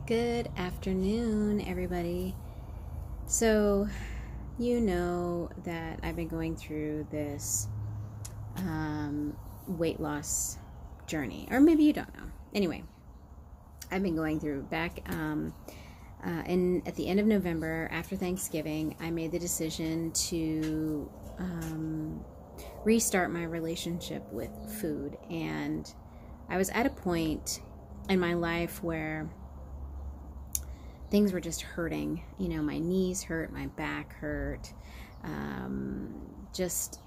Good afternoon, everybody. So, you know that I've been going through this weight loss journey, or maybe you don't know. Anyway, I've been going through back at the end of November, after Thanksgiving, I made the decision to restart my relationship with food. And I was at a point in my life where things were just hurting. You know, my knees hurt, my back hurt, just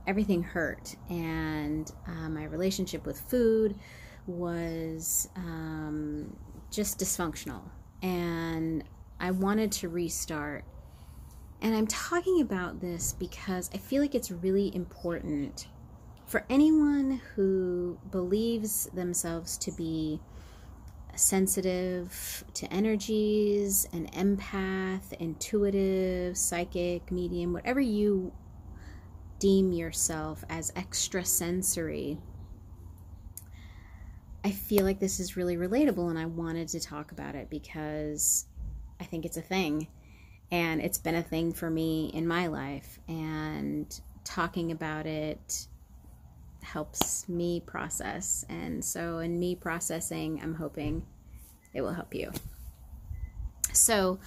everything hurt. And my relationship with food was just dysfunctional. And I wanted to restart. And I'm talking about this because I feel like it's really important for anyone who believes themselves to be sensitive to energies, an empath, intuitive, psychic, medium, whatever you deem yourself as extrasensory. I feel like this is really relatable, and I wanted to talk about it because I think it's a thing, and it's been a thing for me in my life, and talking about it helps me process. And so in me processing, I'm hoping it will help you. So,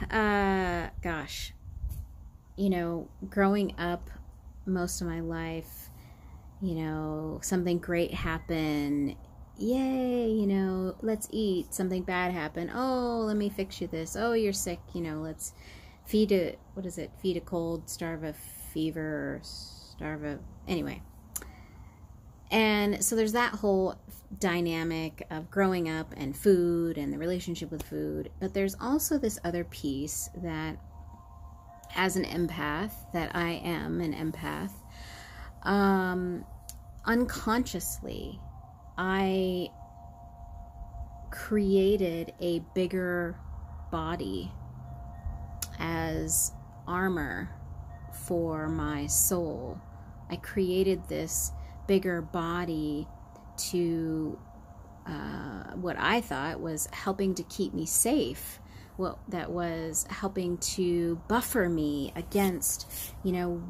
gosh, you know, growing up most of my life, you know, something great happened, yay, you know, let's eat. Something bad happened, oh, let me fix you this. Oh, you're sick, you know, let's feed a cold, starve a fever, anyway. And so there's that whole dynamic of growing up and food and the relationship with food. But there's also this other piece that, as an empath, that I am an empath, unconsciously, I created a bigger body as armor for my soul. I created this bigger body to what I thought was helping to keep me safe. Well, that was helping to buffer me against, you know,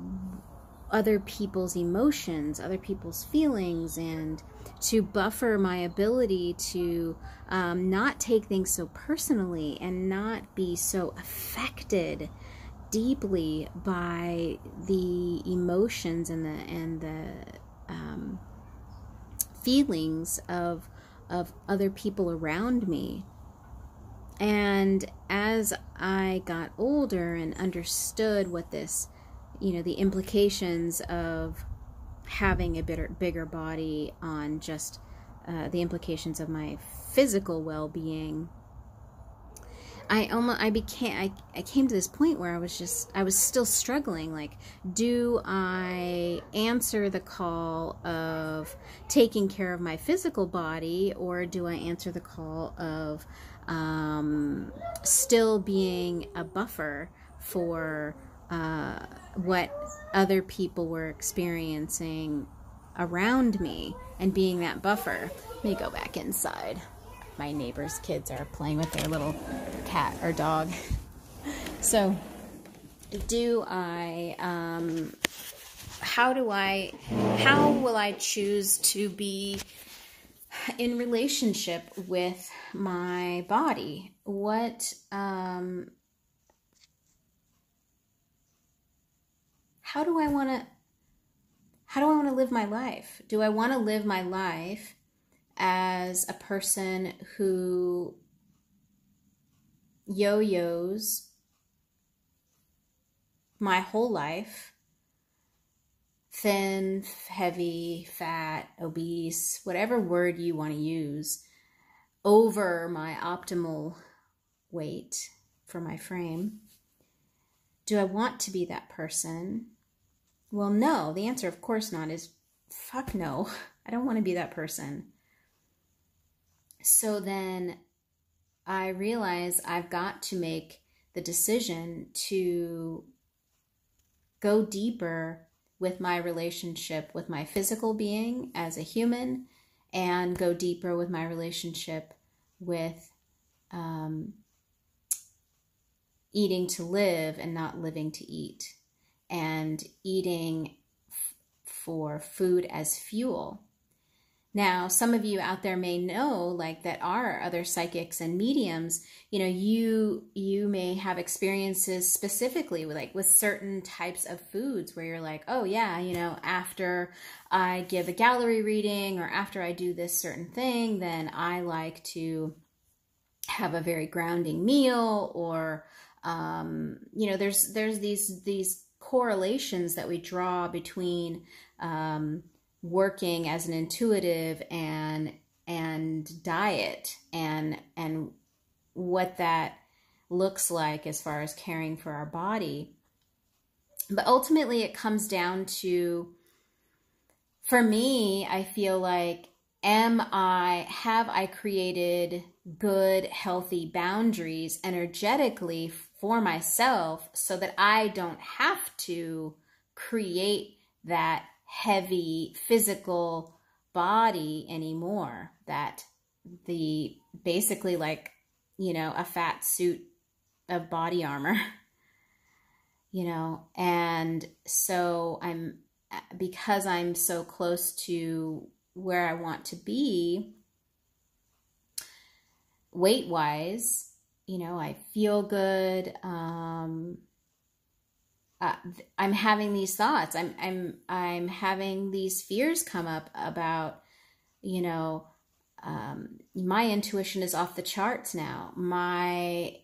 other people's emotions, other people's feelings, and to buffer my ability to not take things so personally and not be so affected deeply by the emotions and the feelings of other people around me. And as I got older and understood what this, you know, the implications of having a bigger body on just the implications of my physical well-being, I came to this point where I was still struggling. Like, do I answer the call of taking care of my physical body, or do I answer the call of still being a buffer for what other people were experiencing around me, and being that buffer? Let me go back inside. My neighbor's kids are playing with their little cat or dog. So, do I, how will I choose to be in relationship with my body? How do I want to live my life? Do I want to live my life as a person who yo-yos my whole life, thin, heavy, fat, obese, whatever word you want to use, over my optimal weight for my frame? Do I want to be that person? Well, no. The answer, of course not, is fuck no. I don't want to be that person. So then I realize I've got to make the decision to go deeper with my relationship with my physical being as a human, and go deeper with my relationship with eating to live and not living to eat, and eating for food as fuel. Now, some of you out there may know, like, that are other psychics and mediums, you know, you may have experiences specifically with certain types of foods where you're like, oh yeah, you know, after I give a gallery reading or after I do this certain thing, then I like to have a very grounding meal, or, you know, there's these correlations that we draw between, working as an intuitive and diet and what that looks like as far as caring for our body. But ultimately it comes down to, for me, I feel like, have I created good, healthy boundaries energetically for myself so that I don't have to create that heavy physical body anymore, that the basically, like, you know, a fat suit of body armor, you know. And so because I'm so close to where I want to be weight wise, you know, I feel good. I'm having these thoughts. I'm having these fears come up about, you know, my intuition is off the charts now. My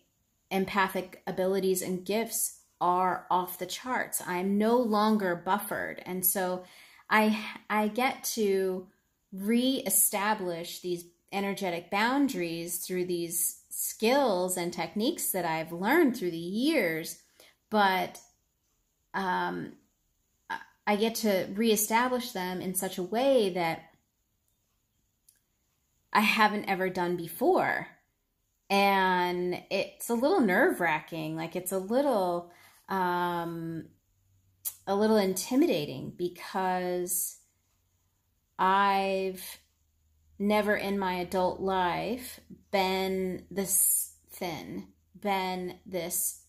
empathic abilities and gifts are off the charts. I'm no longer buffered. And so I get to reestablish these energetic boundaries through these skills and techniques that I've learned through the years. But I get to reestablish them in such a way that I haven't ever done before. And it's a little nerve-wracking. Like, it's a little intimidating, because I've never in my adult life been this thin, been this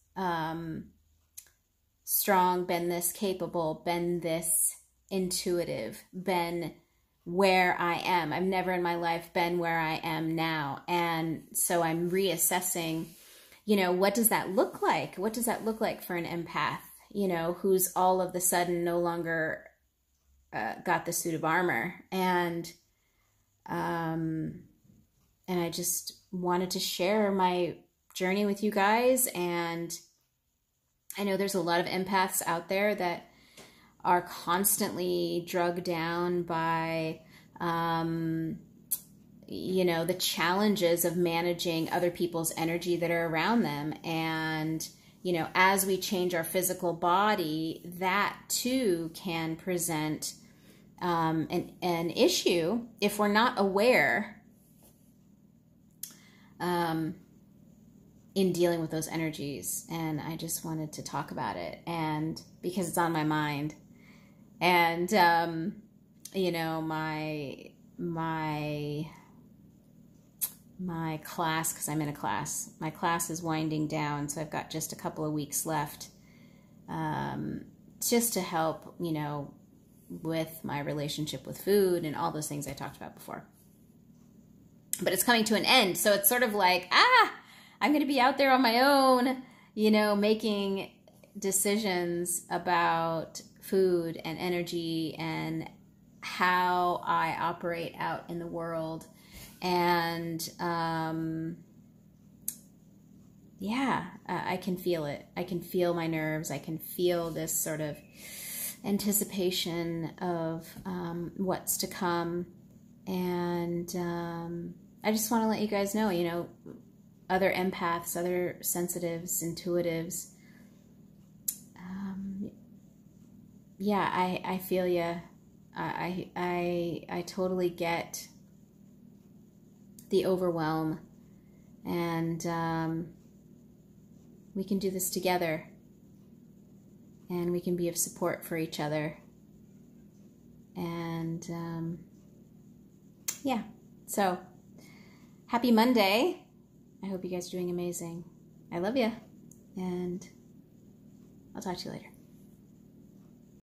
strong, been this capable, been this intuitive, been where I am. I've never in my life been where I am now. And so I'm reassessing, you know, what does that look like? What does that look like for an empath, you know, who's all of the sudden no longer got the suit of armor? And I just wanted to share my journey with you guys. And I know there's a lot of empaths out there that are constantly drugged down by, you know, the challenges of managing other people's energy that are around them. And, you know, as we change our physical body, that too can present an issue if we're not aware in dealing with those energies. And I just wanted to talk about it, and because it's on my mind. And you know, my class, because I'm in a class, my class is winding down, so I've got just a couple of weeks left, just to help, you know, with my relationship with food and all those things I talked about before. But it's coming to an end, so it's sort of like, I'm going to be out there on my own, you know, making decisions about food and energy and how I operate out in the world. And yeah, I can feel it. I can feel my nerves. I can feel this sort of anticipation of what's to come. And I just want to let you guys know, you know, other empaths, other sensitives, intuitives, yeah, I feel you. I totally get the overwhelm, and we can do this together, and we can be of support for each other. And yeah, so Happy Monday. I hope you guys are doing amazing. I love you, and I'll talk to you later.